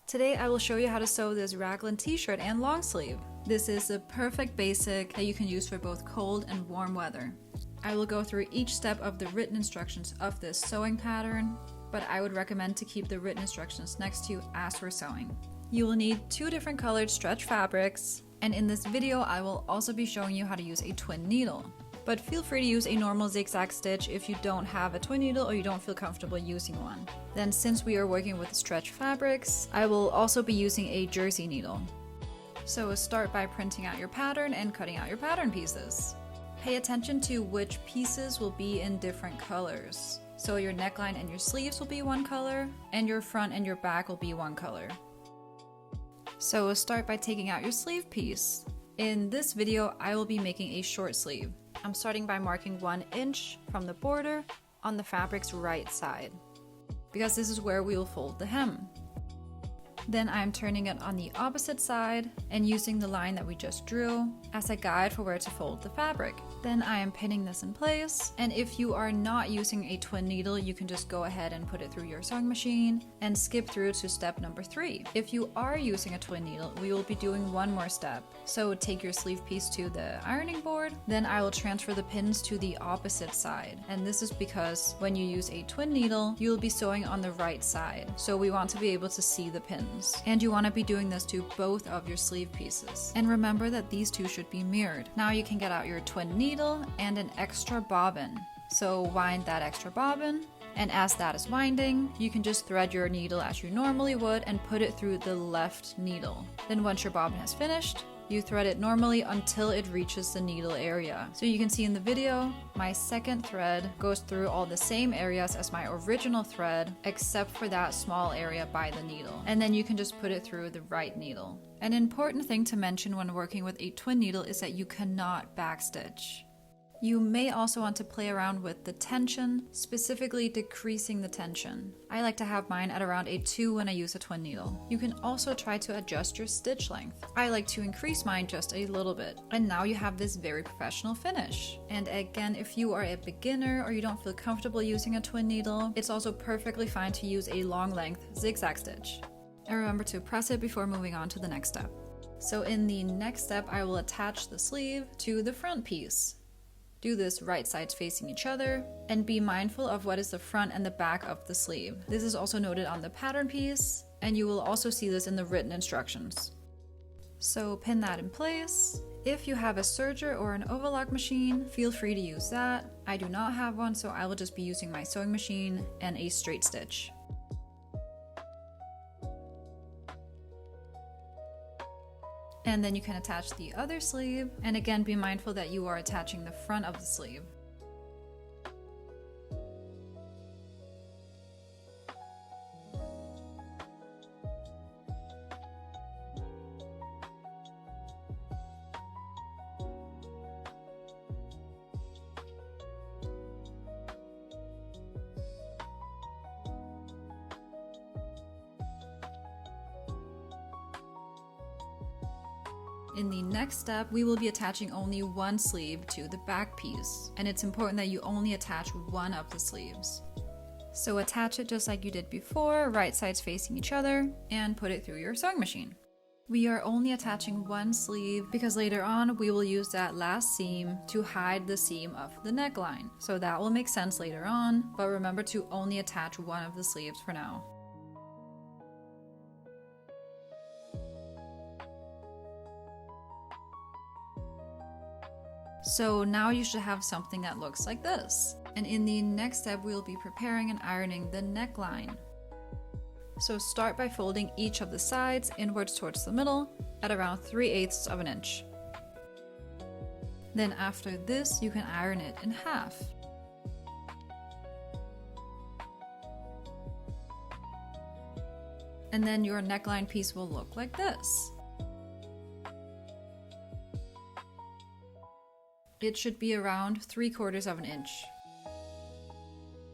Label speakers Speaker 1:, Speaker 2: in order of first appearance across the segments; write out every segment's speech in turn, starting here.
Speaker 1: Today I will show you how to sew this Raglan t-shirt and long sleeve. This is a perfect basic that you can use for both cold and warm weather. I will go through each step of the written instructions of this sewing pattern, but I would recommend to keep the written instructions next to you as we're sewing. You will need 2 different colored stretch fabrics, and in this video I will also be showing you how to use a twin needle. But feel free to use a normal zigzag stitch if you don't have a twin needle or you don't feel comfortable using one. Then since we are working with stretch fabrics, I will also be using a jersey needle. So start by printing out your pattern and cutting out your pattern pieces. Pay attention to which pieces will be in different colors. So your neckline and your sleeves will be one color, and your front and your back will be one color. So start by taking out your sleeve piece. In this video, I will be making a short sleeve. I'm starting by marking 1 inch from the border on the fabric's right side, because this is where we will fold the hem. Then I'm turning it on the opposite side and using the line that we just drew as a guide for where to fold the fabric. Then I am pinning this in place, and if you are not using a twin needle, you can just go ahead and put it through your sewing machine and skip through to step number 3. If you are using a twin needle, we will be doing one more step. So take your sleeve piece to the ironing board, then I will transfer the pins to the opposite side. And this is because when you use a twin needle, you will be sewing on the right side. So we want to be able to see the pins. And you want to be doing this to both of your sleeve pieces. And remember that these two should be mirrored. Now you can get out your twin needle and an extra bobbin. So wind that extra bobbin, and as that is winding, you can just thread your needle as you normally would and put it through the left needle. Then once your bobbin has finished, you thread it normally until it reaches the needle area. So you can see in the video, my second thread goes through all the same areas as my original thread, except for that small area by the needle. And then you can just put it through the right needle. An important thing to mention when working with a twin needle is that you cannot backstitch. You may also want to play around with the tension, specifically decreasing the tension. I like to have mine at around a 2 when I use a twin needle. You can also try to adjust your stitch length. I like to increase mine just a little bit. And now you have this very professional finish. And again, if you are a beginner or you don't feel comfortable using a twin needle, it's also perfectly fine to use a long length zigzag stitch. And remember to press it before moving on to the next step. So in the next step, I will attach the sleeve to the front piece. Do this right sides facing each other, and be mindful of what is the front and the back of the sleeve. This is also noted on the pattern piece, and you will also see this in the written instructions. So pin that in place. If you have a serger or an overlock machine, feel free to use that. I do not have one, so I will just be using my sewing machine and a straight stitch. And then you can attach the other sleeve, and again be mindful that you are attaching the front of the sleeve. In the next step, we will be attaching only one sleeve to the back piece, and it's important that you only attach one of the sleeves. So attach it just like you did before, right sides facing each other, and put it through your sewing machine. We are only attaching one sleeve because later on we will use that last seam to hide the seam of the neckline. So that will make sense later on, but remember to only attach one of the sleeves for now. So now you should have something that looks like this. And in the next step, we'll be preparing and ironing the neckline. So start by folding each of the sides inwards towards the middle at around 3/8 of an inch. Then after this, you can iron it in half. And then your neckline piece will look like this. It should be around 3/4 of an inch.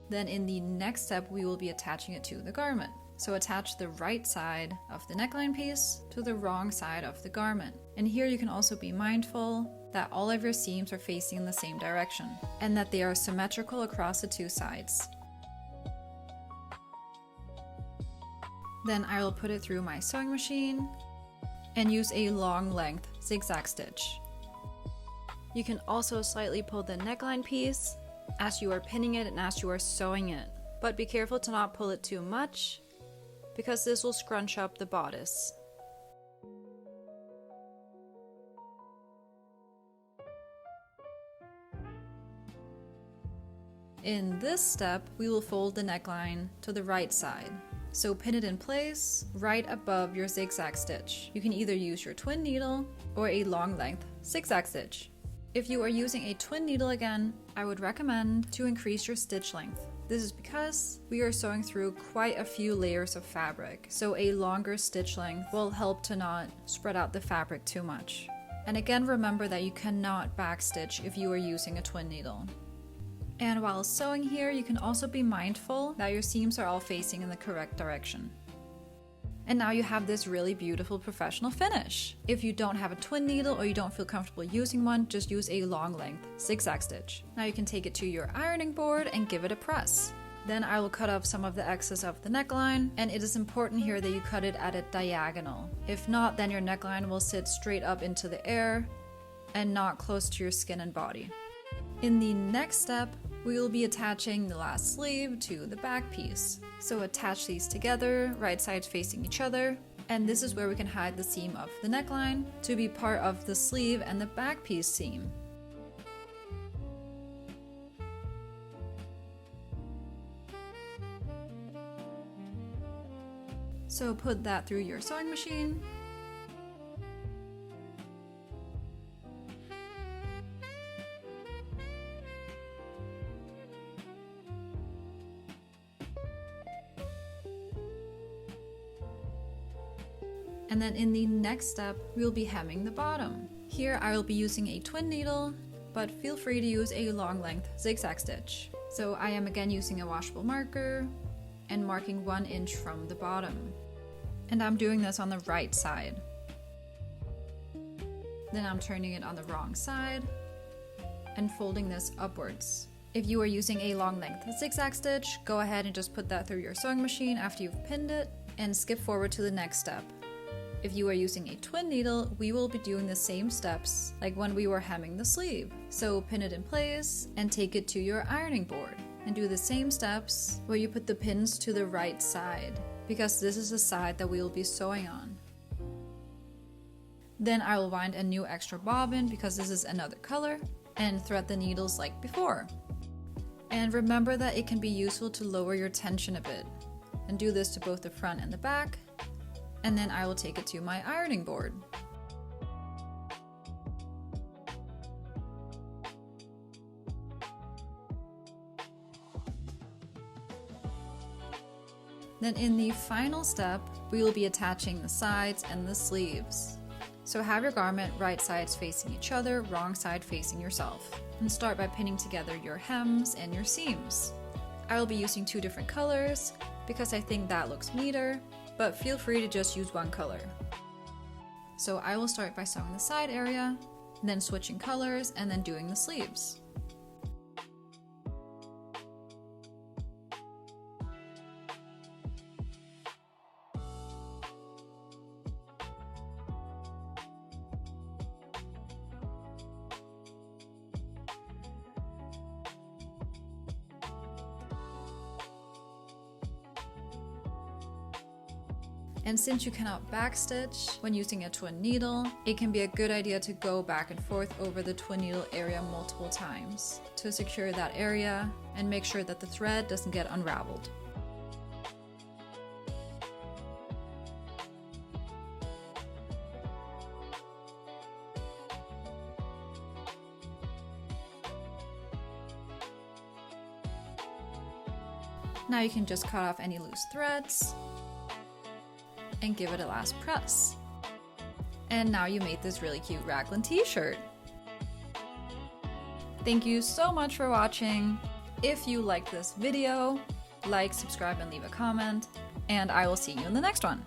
Speaker 1: Then in the next step, we will be attaching it to the garment. So attach the right side of the neckline piece to the wrong side of the garment. And here you can also be mindful that all of your seams are facing in the same direction and that they are symmetrical across the 2 sides. Then I will put it through my sewing machine and use a long length zigzag stitch. You can also slightly pull the neckline piece as you are pinning it and as you are sewing it, but be careful to not pull it too much because this will scrunch up the bodice. In this step, we will fold the neckline to the right side. So pin it in place right above your zigzag stitch. You can either use your twin needle or a long length zigzag stitch. If you are using a twin needle again, I would recommend to increase your stitch length. This is because we are sewing through quite a few layers of fabric, so a longer stitch length will help to not spread out the fabric too much. And again, remember that you cannot backstitch if you are using a twin needle. And while sewing here, you can also be mindful that your seams are all facing in the correct direction. And now you have this really beautiful professional finish. If you don't have a twin needle or you don't feel comfortable using one, just use a long length zigzag stitch. Now you can take it to your ironing board and give it a press. Then I will cut off some of the excess of the neckline, and it is important here that you cut it at a diagonal. If not, then your neckline will sit straight up into the air and not close to your skin and body. In the next step, we will be attaching the last sleeve to the back piece. So attach these together, right sides facing each other, and this is where we can hide the seam of the neckline to be part of the sleeve and the back piece seam. So put that through your sewing machine. And then in the next step, we'll be hemming the bottom. Here I will be using a twin needle, but feel free to use a long length zigzag stitch. So I am again using a washable marker and marking 1 inch from the bottom. And I'm doing this on the right side. Then I'm turning it on the wrong side and folding this upwards. If you are using a long length zigzag stitch, go ahead and just put that through your sewing machine after you've pinned it and skip forward to the next step. If you are using a twin needle, we will be doing the same steps like when we were hemming the sleeve. So pin it in place and take it to your ironing board and do the same steps where you put the pins to the right side because this is the side that we will be sewing on. Then I will wind a new extra bobbin because this is another color and thread the needles like before. And remember that it can be useful to lower your tension a bit and do this to both the front and the back. And then I will take it to my ironing board. Then in the final step, we will be attaching the sides and the sleeves. So have your garment right sides facing each other, wrong side facing yourself. And start by pinning together your hems and your seams. I will be using 2 different colors because I think that looks neater, but feel free to just use one color. So I will start by sewing the side area, then switching colors, and then doing the sleeves. And since you cannot backstitch when using a twin needle, it can be a good idea to go back and forth over the twin needle area multiple times to secure that area and make sure that the thread doesn't get unraveled. Now you can just cut off any loose threads and give it a last press. And now you made this really cute Raglan t-shirt. Thank you so much for watching. If you liked this video, like, subscribe, and leave a comment, and I will see you in the next one.